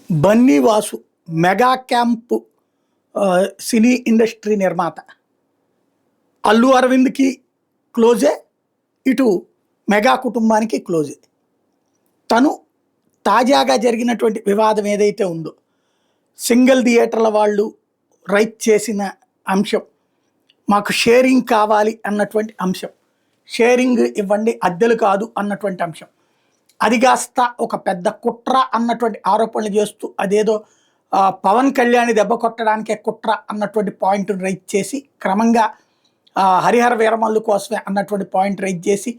Bunny Vasu mega camp cine industry నిర్మాత. అల్లు అరవింద్కి క్లోజే, ఇటు mega కుటుంబానికి క్లోజే. తను తాజాగా జరిగినటువంటి వివాదం ఏదైతే ఉందో, సింగిల్ థియేటర్ల వాళ్ళు రైట్ చేసిన అంశం, మాకు షేరింగ్ కావాలి అన్నటువంటి అంశం, షేరింగ్ ఇవ్వండి అద్దెలు కాదు అన్నటువంటి అంశం, అది కాస్త ఒక పెద్ద కుట్ర అన్నటువంటి ఆరోపణలు చేస్తూ అదేదో పవన్ కళ్యాణ్ దెబ్బ కొట్టడానికే కుట్ర అన్నటువంటి పాయింట్ను రైజ్ చేసి, క్రమంగా హరిహర వీరమల్లు కోసమే అన్నటువంటి పాయింట్ రైజ్ చేసి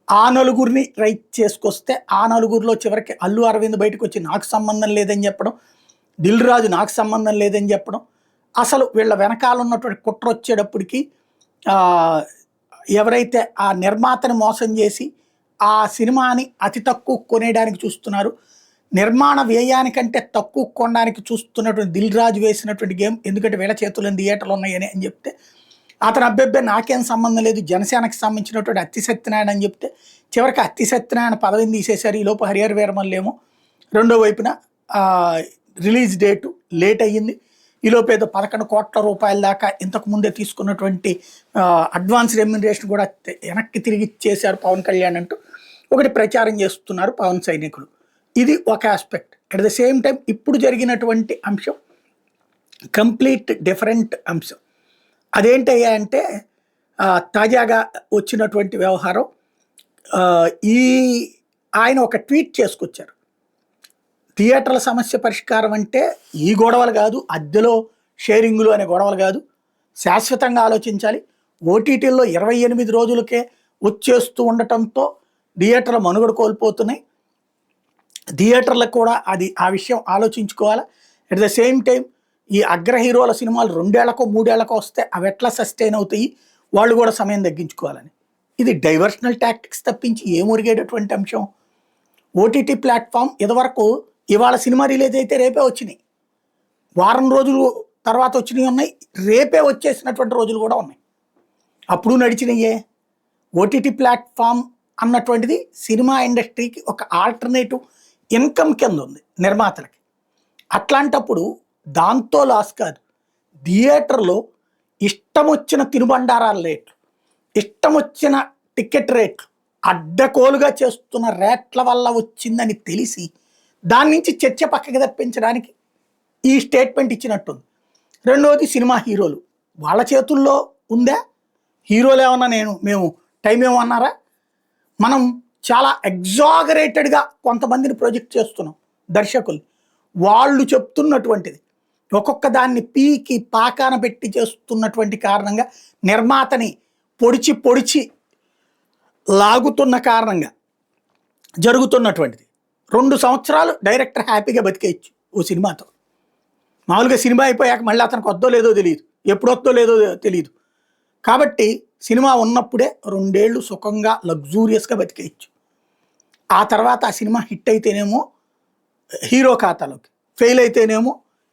ఆ నలుగురిని రైజ్ చేసుకొస్తే, ఆ నలుగురిలో చివరికి అల్లు అరవింద్ బయటకు వచ్చి నాకు సంబంధం లేదని చెప్పడం, దిల్ రాజు నాకు సంబంధం లేదని చెప్పడం, అసలు వీళ్ళ వెనకాల ఉన్నటువంటి కుట్ర వచ్చేటప్పటికి ఎవరైతే ఆ నిర్మాతని మోసం చేసి ఆ సినిమాని అతి తక్కువ కొనేయడానికి చూస్తున్నారు, నిర్మాణ వ్యయానికంటే తక్కువ కొనడానికి చూస్తున్నటువంటి దిల్ రాజు వేసినటువంటి గేమ్, ఎందుకంటే వీళ్ళ చేతుల్లో థియేటర్లు ఉన్నాయని అని చెప్తే, అతను అబ్బెబ్బే నాకేం సంబంధం లేదు, జనసేనకి సంబంధించినటువంటి అత్తి సత్యనారాయణ అని చెప్తే, చివరికి అత్తి సత్యనారాయణ పదవిని తీసేశారు. ఈలోపు హరిహర వీరమల్లు ఏమో రెండో వైపున రిలీజ్ డేటు లేట్ అయ్యింది. ఈలోపు ఏదో 11 కోట్ల రూపాయల దాకా ఇంతకు ముందే తీసుకున్నటువంటి అడ్వాన్స్ రెమ్యునరేషన్ కూడా వెనక్కి తిరిగి ఇచ్చేశారు పవన్ కళ్యాణ్ అంటూ ఒకటి ప్రచారం చేస్తున్నారు పవన్ సైనికులు. ఇది ఒక aspect. At the same time ఇప్పుడు జరిగినటువంటి అంశం కంప్లీట్ డిఫరెంట్ అంశం. అదేంటయ్యా అంటే తాజాగా వచ్చినటువంటి వ్యవహారం, ఆయన ఒక ట్వీట్ చేసుకొచ్చారు. థియేటర్ల సమస్య పరిష్కారం అంటే ఈ గొడవలు కాదు, అద్దెలో షేరింగులు అనే గొడవలు కాదు, శాశ్వతంగా ఆలోచించాలి. ఓటీటీల్లో 28 రోజులకే వచ్చేస్తూ ఉండటంతో థియేటర్ల మనుగడ కోల్పోతున్నాయి. థియేటర్లకు కూడా ఆ విషయం ఆలోచించుకోవాలి. అట్ ద సేమ్ టైం ఈ అగ్ర హీరోల సినిమాలు 2 ఏళ్లకో 3 ఏళ్లకో వస్తే అవి ఎట్లా సస్టైన్ అవుతాయి, వాళ్ళు కూడా సమయం తగ్గించుకోవాలని. ఇది డైవర్షనల్ టాక్టిక్స్ తప్పించి ఏమురిగేటటువంటి అంశం. ఓటీటీ ప్లాట్ఫామ్ ఇదివరకు ఇవాళ సినిమా రిలీజ్ అయితే రేపే వచ్చినాయి, వారం రోజులు తర్వాత వచ్చినవి ఉన్నాయి, రేపే వచ్చేసినటువంటి రోజులు కూడా ఉన్నాయి, అప్పుడు నడిచినయే. ఓటీటీ ప్లాట్ఫామ్ అన్నటువంటిది సినిమా ఇండస్ట్రీకి ఒక ఆల్టర్నేటివ్ ఇన్కమ్ కింద ఉంది నిర్మాతలకి. అట్లాంటప్పుడు దాంతో లాస్ కాదు, థియేటర్లో ఇష్టం వచ్చిన తినుబండారాల రేట్లు, ఇష్టం వచ్చిన టికెట్ రేట్లు, అడ్డకోలుగా చేస్తున్న రేట్ల వల్ల వచ్చిందని తెలిసి దాని నుంచి చర్చ పక్కకి తప్పించడానికి ఈ స్టేట్మెంట్ ఇచ్చినట్టుంది. రెండవది సినిమా హీరోలు, వాళ్ళ చేతుల్లో ఉందా? హీరోలు ఏమన్నా మేము టైం ఏమన్నారా? మనం చాలా ఎగ్జాగరేటెడ్గా కొంతమందిని ప్రొజెక్ట్ చేస్తున్నాం దర్శకులు, వాళ్ళు చెప్తున్నటువంటిది ఒక్కొక్క దాన్ని పీకి పాకాన పెట్టి చేస్తున్నటువంటి కారణంగా, నిర్మాతని పొడిచి లాగుతున్న కారణంగా జరుగుతున్నటువంటిది. 2 సంవత్సరాలు డైరెక్టర్ హ్యాపీగా బతికేయచ్చు ఓ సినిమాతో. మామూలుగా సినిమా అయిపోయాక మళ్ళీ అతనికి వద్దో లేదో తెలియదు, ఎప్పుడు వద్దో లేదో తెలియదు. కాబట్టి సినిమా ఉన్నప్పుడే 2 ఏళ్ళు సుఖంగా లగ్జూరియస్గా బతికేయచ్చు. ఆ తర్వాత ఆ సినిమా హిట్ అయితేనేమో హీరో ఖాతాలోకి, ఫెయిల్ అయితేనేమో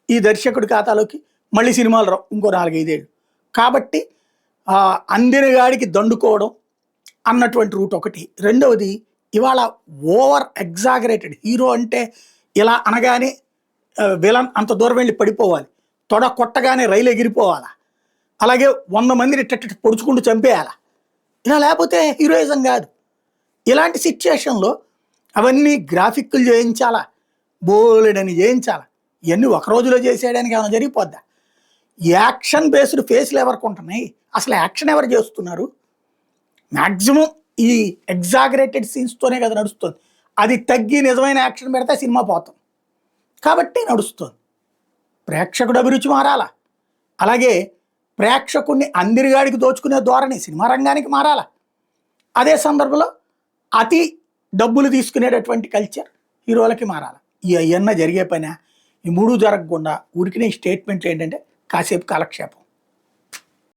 ఈ దర్శకుడి ఖాతాలోకి మళ్ళీ సినిమాలు రావు ఇంకో 4-5 ఏళ్ళు. కాబట్టి అందిన గాడికి దండుకోవడం అన్నటువంటి రూట్ ఒకటి. రెండవది, ఇవాళ ఓవర్ ఎగ్జాగరేటెడ్ హీరో అంటే ఇలా అనగానే విలన్ అంత దూరం వెళ్ళి పడిపోవాలి, తొడ కొట్టగానే రైలు ఎగిరిపోవాలా, అలాగే 100 మందిని ఇట్ట పొడుచుకుంటూ చంపేయాలా, ఇలా లేకపోతే హీరోయిజం కాదు. ఇలాంటి సిచ్యుయేషన్లో అవన్నీ గ్రాఫిక్లు చేయించాలా, బోలెడని చేయించాలా, ఇవన్నీ ఒక రోజులో చేసేయడానికి ఏమైనా జరిగిపోద్దా? యాక్షన్ బేస్డ్ ఫేస్లు ఎవరికి ఉంటున్నాయి? అసలు యాక్షన్ ఎవరు చేస్తున్నారు? మ్యాక్సిమం ఈ ఎగ్జాగరేటెడ్ సీన్స్తోనే కదా నడుస్తుంది. అది తగ్గి నిజమైన యాక్షన్ పెడితే సినిమా పోతాం. కాబట్టి నడుస్తుంది. ప్రేక్షకుడు అభిరుచి మారాలా, అలాగే ప్రేక్షకుడిని అందరిగాడికి దోచుకునే ధోరణి సినిమా రంగానికి మారాలా. అదే సందర్భంలో అతి డబ్బులు తీసుకునేటటువంటి కల్చర్ హీరోలకి మారాలి. ఇవన్నీ జరిగే పైన ఈ 3 జరగకుండా ఊరికినే స్టేట్మెంట్లు ఏంటంటే కాసేపు కాలక్షేపం.